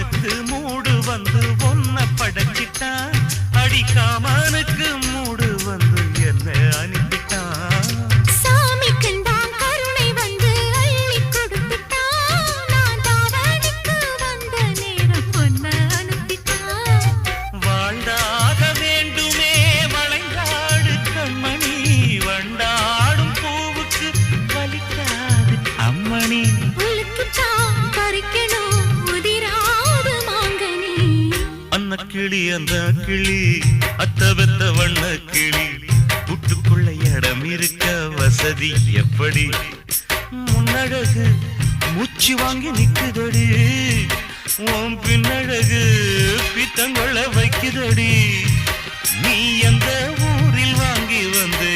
காவலுக்கு மூடு வந்து ஒன்ன படைச்சிட்டான் அடிக்காமனுக்கு மூடு வந்து என்ன அனுப்பிட்டான் சாமி கண்டான் கருணை வந்து அள்ளி கொடுத்துட்டான் நான் தாவணிக்கு வந்த நேரம் பொன்ன அனுப்பிட்டான் வாழ்ந்தாக வேண்டுமே வளைந்தாடு கண்மணி வண்டாடும் பூவுக்கு வலிக்காது அம்மணி உலுக்குத்தான் பறிக்கணும் உதிராது மாங்கனி அன்ன கிளி அந்த கிளி அத்த வெத்த வண்ண கிளி கூட்டுக்குள்ள இடம் இருக்க வசதி எப்படி முன்னழகு மூச்சு வாங்கி நிக்குதடி உன் பின்னழகு பித்தங்கொள்ள வைக்குதடி நீ எந்த ஊரில் வாங்கி வந்து